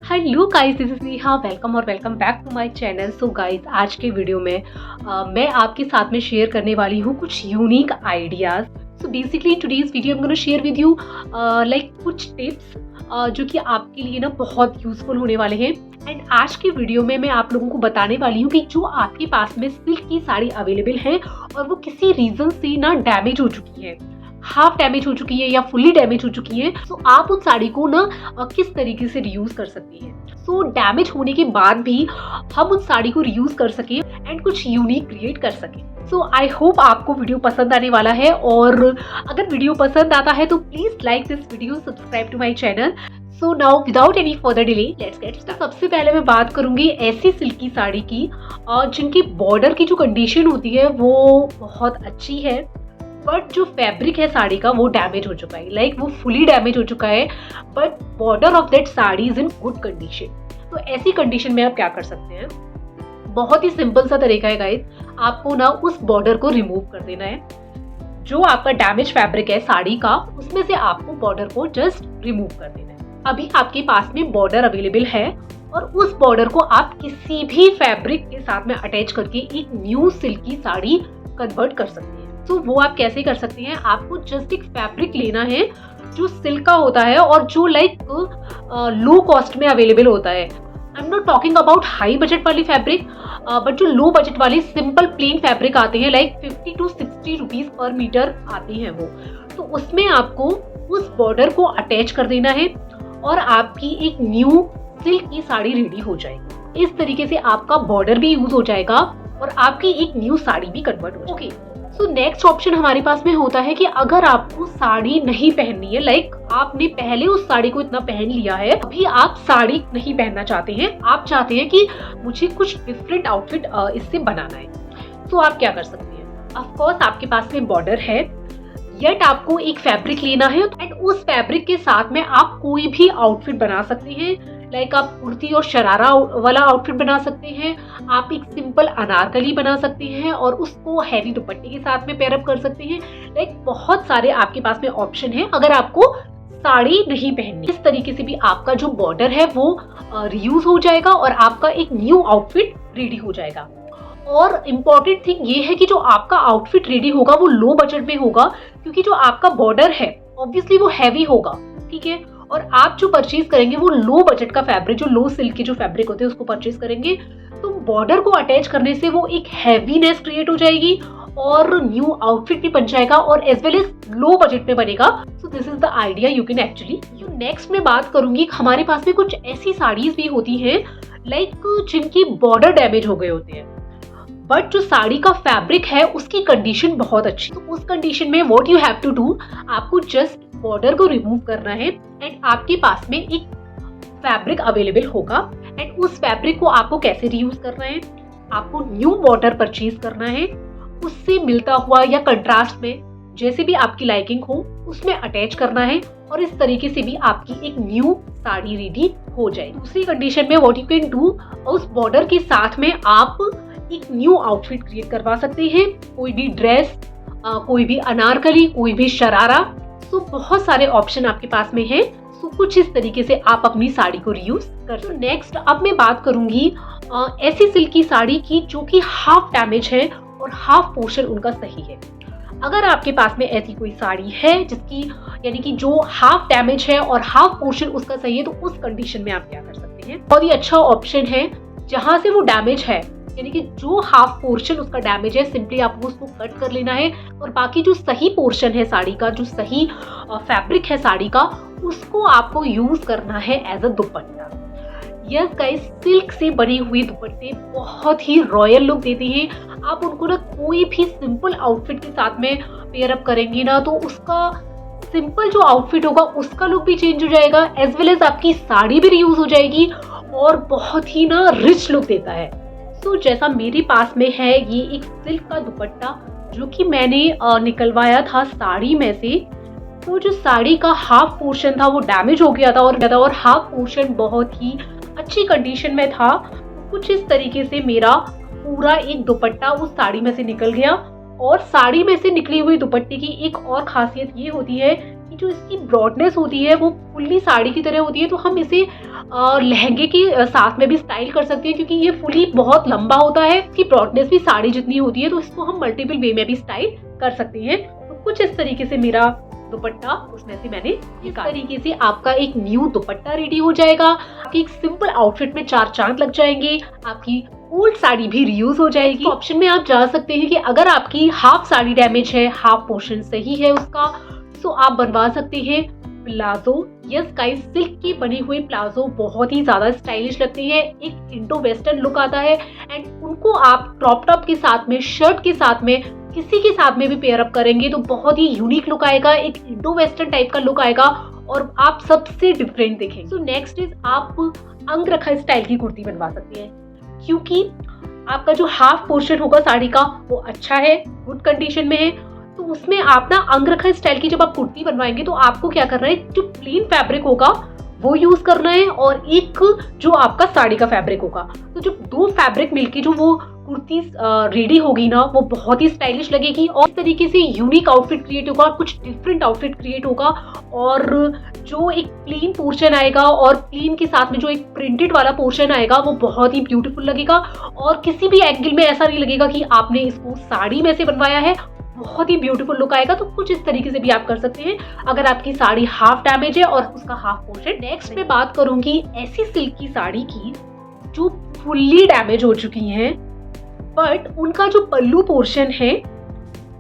Hello guys, this is Neha. Welcome और welcome back to my channel. So guys, आज के video में मैं आपके साथ में शेयर करने वाली हूँ कुछ unique ideas. So basically today's video I am gonna share with you like कुछ टिप्स जो कि आपके लिए ना बहुत यूजफुल होने वाले हैं। एंड आज की वीडियो में मैं आप लोगों को बताने वाली हूँ कि जो आपके पास में सिल्क की साड़ी अवेलेबल है और वो किसी रीजन से ना डैमेज हो चुकी है, हाफ डैमेज हो चुकी है या फुली डैमेज हो चुकी है, तो आप उस साड़ी को ना किस तरीके से रीयूज कर सकती हैं। सो डैमेज होने के बाद भी हम उस साड़ी को रीयूज कर सके एंड कुछ यूनिक क्रिएट कर सके। सो आई होप आपको वीडियो पसंद आने वाला है, और अगर वीडियो पसंद आता है तो please like this video, subscribe to my channel. So now without any further delay let's get start. सबसे पहले मैं बात करूंगी ऐसी सिल्की साड़ी की जिनकी बॉर्डर की जो कंडीशन होती है वो बहुत अच्छी है, बट जो फैब्रिक है साड़ी का वो डैमेज हो चुका है, लाइक वो फुली डैमेज हो चुका है, but border of that sari is in good condition. तो ऐसी कंडीशन में आप क्या कर सकते हैं, बहुत ही सिंपल सा तरीका है गाइस। आपको ना उस बॉर्डर को रिमूव कर देना है। जो आपका डैमेज फैब्रिक है साड़ी का, उसमें से आपको बॉर्डर को जस्ट रिमूव कर देना है। अभी आपके पास में बॉर्डर अवेलेबल है और उस बॉर्डर को आप किसी भी फैब्रिक के साथ में अटैच करके एक न्यू सिल्की साड़ी कन्वर्ट कर सकते हैं। तो वो आप कैसे कर सकते हैं, आपको जस्ट एक फैब्रिक लेना है जो सिल्क का होता है और जो लाइक लो कॉस्ट में अवेलेबल होता है। I am not talking about high budget वाली फैब्रिक, बट जो लो बजट वाली सिंपल प्लेन फैब्रिक आते हैं like 50 to 60 rupees per metre आते हैं वो। तो उसमें आपको उस बॉर्डर को अटैच कर देना है और आपकी एक न्यू सिल्क की साड़ी रेडी हो जाएगी। इस तरीके से आपका बॉर्डर भी यूज हो जाएगा और आपकी एक न्यू साड़ी भी कन्वर्ट हो जाएगी। तो नेक्स्ट ऑप्शन हमारे पास में होता है कि अगर आपको साड़ी नहीं पहननी है, लाइक आपने पहले उस साड़ी को इतना पहन लिया है, अभी आप साड़ी नहीं पहनना चाहते हैं, आप चाहते हैं कि मुझे कुछ डिफरेंट आउटफिट इससे बनाना है, तो आप क्या कर सकते हैं। ऑफ कोर्स आपके पास में बॉर्डर है, येट आपको एक फैब्रिक लेना है एंड उस फैब्रिक के साथ में आप कोई भी आउटफिट बना सकते हैं। लाइक आप कुर्ती और शरारा वाला आउटफिट बना सकते हैं, आप एक सिंपल अनारकली बना सकते हैं और उसको हैवी दुपट्टे के साथ में पेयरअप कर सकते हैं। लाइक बहुत सारे आपके पास में ऑप्शन है अगर आपको साड़ी नहीं पहननी। इस तरीके से भी आपका जो बॉर्डर है वो रीयूज हो जाएगा और आपका एक न्यू आउटफिट रेडी हो जाएगा। और इम्पॉर्टेंट थिंग ये है कि जो आपका आउटफिट रेडी होगा वो लो बजट में होगा, क्योंकि जो आपका बॉर्डर है ऑब्वियसली वो हैवी होगा, ठीक है। और आप जो परचेज करेंगे वो लो बजट का फैब्रिक, जो लो सिल्क के जो फैब्रिक होते हैं उसको परचेज करेंगे, तो बॉर्डर को अटैच करने से वो एक हैवीनेस क्रिएट हो जाएगी और न्यू आउटफिट भी बन जाएगा और as well as low budget में बनेगा। So this is the idea you can actually. Next मैं बात करूंगी, हमारे पास में कुछ ऐसी साड़ीज भी होती हैं लाइक जिनकी बॉर्डर डैमेज हो गए होते हैं, बट जो साड़ी का फैब्रिक है उसकी कंडीशन बहुत अच्छी। तो उस कंडीशन में what you have to do, आपको जस्ट बॉर्डर को रिमूव करना है एंड आपके पास में एक फैब्रिक अवेलेबल होगा एंड उस फैब्रिक को आपको कैसे रीयूज करना है, आपको न्यू बॉर्डर परचेज करना है, उससे मिलता हुआ या कंट्रास्ट में जैसे भी आपकी लाइकिंग हो उसमें अटैच करना है और इस तरीके से भी आपकी एक न्यू साड़ी रेडी हो जाएगी। दूसरी कंडीशन में व्हाट यू कैन डू, उस बॉर्डर के साथ में आप एक न्यू आउटफिट क्रिएट करवा सकते हैं, कोई भी ड्रेस, कोई भी अनारकली, कोई भी शरारा। तो बहुत सारे ऑप्शन आपके पास में है। तो कुछ इस तरीके से आप अपनी साड़ी को रीयूज कर सकते। नेक्स्ट अब मैं बात करूंगी ऐसी सिल्की साड़ी की जो कि हाफ डैमेज है और हाफ पोर्शन उनका सही है। अगर आपके पास में ऐसी कोई साड़ी है जिसकी यानी कि जो हाफ डैमेज है और हाफ पोर्शन उसका सही है, तो उस कंडीशन में आप क्या कर सकते हैं, बहुत ही अच्छा ऑप्शन है। जहां से वो डैमेज है यानी कि जो हाफ पोर्शन उसका डैमेज है, सिंपली आपको उसको कट कर लेना है और बाकी जो सही पोर्शन है साड़ी का, जो सही फैब्रिक है साड़ी का, उसको आपको यूज करना है as a dupatta. Yes guys, silk से बने हुए दुपट्टे बहुत ही रॉयल लुक देते हैं। आप उनको ना कोई भी सिंपल आउटफिट के साथ में पेयरअप करेंगे ना, तो उसका सिंपल जो आउटफिट होगा उसका लुक भी चेंज हो जाएगा, एज वेल एज आपकी साड़ी भी रीयूज हो जाएगी और बहुत ही ना रिच लुक देता है। तो जैसा मेरे पास में है ये एक सिल्क का दुपट्टा जो कि मैंने निकलवाया था साड़ी में से। तो जो साड़ी का हाफ पोर्शन था वो डैमेज हो गया था और हाफ पोर्शन बहुत ही अच्छी कंडीशन में था। कुछ इस तरीके से मेरा पूरा एक दुपट्टा उस साड़ी में से निकल गया। और साड़ी में से निकली हुई दुपट्टे की एक और खासियत ये होती है कि जो इसकी ब्रॉडनेस होती है वो फुल्ली साड़ी की तरह होती है, तो हम इसे लहंगे के साथ में भी स्टाइल कर सकते हैं, क्योंकि ये फुली बहुत लंबा होता है, इसकी ब्रॉडनेस भी साड़ी जितनी होती है, तो इसको हम मल्टीपल वे में भी स्टाइल कर सकते हैं। तो कुछ इस तरीके से मेरा दुपट्टा उसमें से मैंने इस तरीके से आपका एक न्यू दुपट्टा रेडी हो जाएगा। आपकी एक सिंपल आउटफिट में 4 चांद लग जाएंगे, आपकी ओल्ड साड़ी भी रीयूज हो जाएगी। ऑप्शन में आप जा सकते हैं कि अगर आपकी हाफ साड़ी डैमेज है, हाफ पोर्शन सही है उसका, तो आप बनवा सकते हैं प्लाजो। यस गाइस, सिल्क की बने हुए प्लाजो बहुत ही ज्यादा स्टाइलिश लगते हैं, एक इंडो वेस्टर्न लुक आता है, एंड उनको आप क्रॉप टॉप के साथ में, शर्ट के साथ में, किसी के साथ में भी पेयर अप करेंगे तो बहुत ही यूनिक लुक आएगा, एक इंडो वेस्टर्न टाइप का लुक आएगा और आप सबसे डिफरेंट दिखेंगे। सो नेक्स्ट इज आप अंगरखा स्टाइल की कुर्ती बनवा सकते हैं, क्योंकि आपका जो हाफ पोर्शन होगा साड़ी का वो अच्छा है, गुड कंडीशन में है, तो उसमें आप ना अंगरखा स्टाइल की जब आप कुर्ती बनवाएंगे तो आपको क्या करना है, जो प्लेन फैब्रिक होगा वो यूज करना है और एक जो आपका साड़ी का फैब्रिक होगा, तो जो 2 फैब्रिक मिलके जो वो कुर्ती रेडी होगी ना, वो बहुत ही स्टाइलिश लगेगी और इस तरीके से यूनिक आउटफिट क्रिएट होगा, कुछ डिफरेंट आउटफिट क्रिएट होगा। और जो एक प्लेन पोर्शन आएगा और प्लेन के साथ में जो एक प्रिंटेड वाला पोर्शन आएगा वो बहुत ही ब्यूटीफुल लगेगा और किसी भी एंगल में ऐसा नहीं लगेगा कि आपने इसको साड़ी में से बनवाया है, बहुत ही ब्यूटीफुल लुक आएगा। तो कुछ इस तरीके से भी आप कर सकते हैं अगर आपकी साड़ी हाफ डैमेज है और उसका हाफ पोर्शन। नेक्स्ट मैं बात करूंगी ऐसी सिल्क की साड़ी की जो फुल्ली डैमेज हो चुकी हैं, बट उनका जो पल्लू पोर्शन है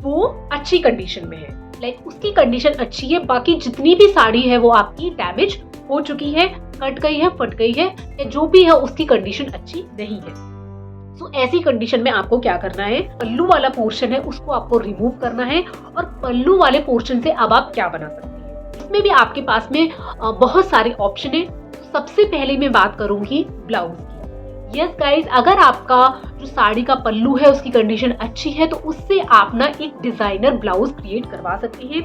वो अच्छी कंडीशन में है, लाइक उसकी कंडीशन अच्छी है, बाकी जितनी भी साड़ी है वो आपकी डैमेज हो चुकी है, कट गई है, फट गई है, या जो भी है उसकी कंडीशन अच्छी नहीं है। तो ऐसी कंडीशन में आपको क्या करना है, पल्लू वाला पोर्शन है उसको आपको रिमूव करना है और पल्लू वाले पोर्शन से अब आप क्या बना सकते हैं, इसमें भी आपके पास में बहुत सारे ऑप्शन है। सबसे पहले मैं बात करूंगी ब्लाउज की। यस गाइज, अगर आपका जो साड़ी का पल्लू है उसकी कंडीशन अच्छी है तो उससे आप ना एक डिजाइनर ब्लाउज क्रिएट करवा सकते हैं।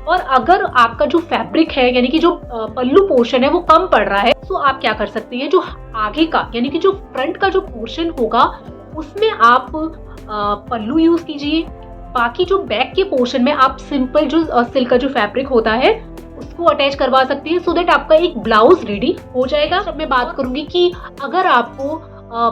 और अगर आपका जो फैब्रिक है यानी कि जो पल्लू पोर्शन है वो कम पड़ रहा है, तो आप क्या कर सकते हैं, जो आगे का यानी कि जो फ्रंट का जो पोर्शन होगा उसमें आप पल्लू यूज कीजिए, बाकी जो बैक के पोर्शन में आप सिंपल जो सिल्क का जो फैब्रिक होता है उसको अटैच करवा सकते हैं, सो दैट आपका एक ब्लाउज रेडी हो जाएगा। अब मैं बात करूंगी कि अगर आपको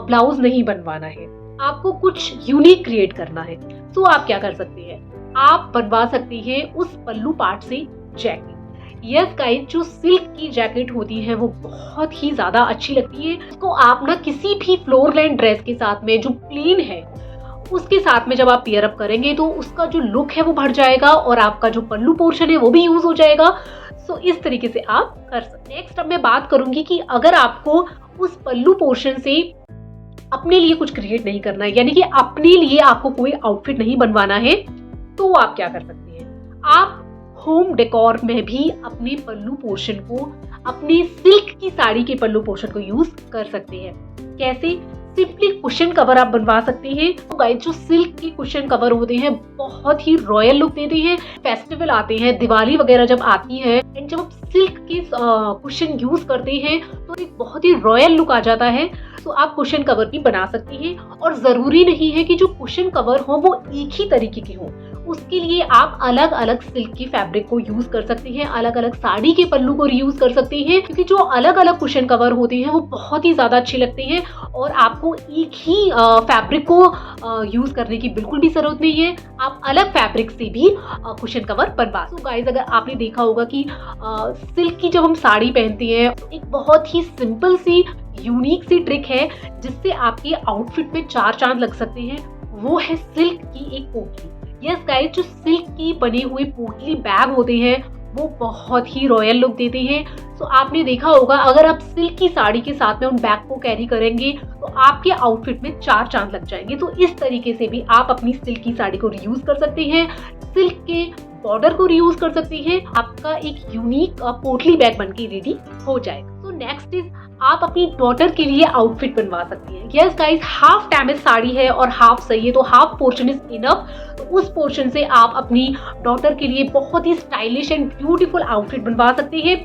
ब्लाउज नहीं बनवाना है, आपको कुछ यूनिक क्रिएट करना है, तो आप क्या कर सकते हैं, आप बनवा सकते हैं उस पल्लू पार्ट से जैकेट। यस गाइस, जो सिल्क की जैकेट होती है वो बहुत ही ज्यादा अच्छी लगती है, उसको आप ना किसी भी फ्लोर लाइन ड्रेस के साथ में जो प्लेन है उसके साथ में जब आप पेयर अप करेंगे तो उसका जो लुक है वो बढ़ जाएगा और आपका जो पल्लू पोर्शन है वो भी यूज हो जाएगा। सो इस तरीके से आप कर सकते हैं। नेक्स्ट अब मैं बात करूंगी कि अगर आपको उस पल्लू पोर्शन से अपने लिए कुछ क्रिएट नहीं करना है, यानी कि अपने लिए आपको कोई आउटफिट नहीं बनवाना है, तो आप क्या कर सकते हैं, आप होम डेकोर में भी अपने पल्लू पोर्शन को, अपनी सिल्क की साड़ी के पल्लू पोर्शन को यूज कर सकते हैं। कैसे? सिंपली कुशन कवर आप बनवा सकते हैं। तो गाइस, जो सिल्क के कुशन कवर होते हैं बहुत ही रॉयल लुक देते हैं। फेस्टिवल आते हैं, दिवाली वगैरह जब आती है एंड जब आप सिल्क के कुशन यूज करते हैं तो एक बहुत ही रॉयल लुक आ जाता है। तो आप कुशन कवर भी बना सकते हैं और जरूरी नहीं है कि जो कुशन कवर हो वो एक ही तरीके के हो, उसके लिए आप अलग अलग सिल्क की फैब्रिक को यूज कर सकते हैं, अलग अलग साड़ी के पल्लू को यूज कर सकते हैं, क्योंकि जो अलग अलग कुशन कवर होते हैं वो बहुत ही ज्यादा अच्छे लगते हैं और आपको एक ही फैब्रिक को यूज करने की बिल्कुल भी जरूरत नहीं है, आप अलग फैब्रिक से भी कुशन कवर बनवा। तो गाइस, अगर आपने देखा होगा कि सिल्क की जब हम साड़ी पहनते हैं, एक बहुत ही सिंपल सी यूनिक सी ट्रिक है जिससे आपके आउटफिट में 4 चांद लग सकते हैं, वो है सिल्क की एक पोटली। यस गाइस, जो सिल्क की बने हुए पोटली बैग होते हैं वो बहुत ही रॉयल लुक देते हैं। तो आपने देखा होगा अगर आप सिल्क की साड़ी के साथ में उन बैग को कैरी करेंगे तो आपके आउटफिट में 4 चांद लग जाएंगे। तो इस तरीके से भी आप अपनी सिल्क की साड़ी को रीयूज कर सकते हैं, सिल्क के बॉर्डर को रीयूज कर सकते हैं, आपका एक यूनिक पोटली बैग बनके रेडी हो जाएगा। तो नेक्स्ट इज आप अपनी डॉटर के लिए आउटफिट बनवा सकती हैं। Yes guys, half damage sari है और हाफ सही है, तो हाफ पोर्शन इज इनफ। तो उस पोर्शन से आप अपनी डॉटर के लिए बहुत ही स्टाइलिश एंड ब्यूटीफुल आउटफिट बनवा सकते हैं,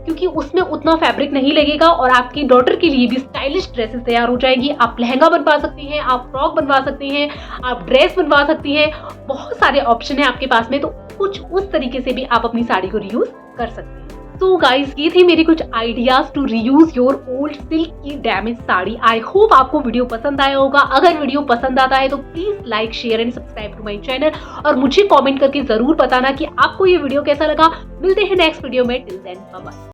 क्योंकि उसमें उतना फैब्रिक नहीं लगेगा और आपकी डॉटर के लिए भी स्टाइलिश ड्रेसेस तैयार हो जाएगी। आप लहंगा बनवा सकती हैं, आप फ्रॉक बनवा सकती हैं, आप ड्रेस बनवा सकती हैं, बहुत सारे ऑप्शन है आपके पास में। तो कुछ उस तरीके से भी आप अपनी साड़ी को रीयूज कर सकते हैं। तो गाइज ये थे मेरे कुछ ideas to reuse your old silk की डैमेज साड़ी। आई होप आपको वीडियो पसंद आया होगा। अगर वीडियो पसंद आता है तो please like share and subscribe to my channel और मुझे कमेंट करके जरूर बताना कि आपको ये वीडियो कैसा लगा। मिलते हैं नेक्स्ट वीडियो में। Till then bye bye.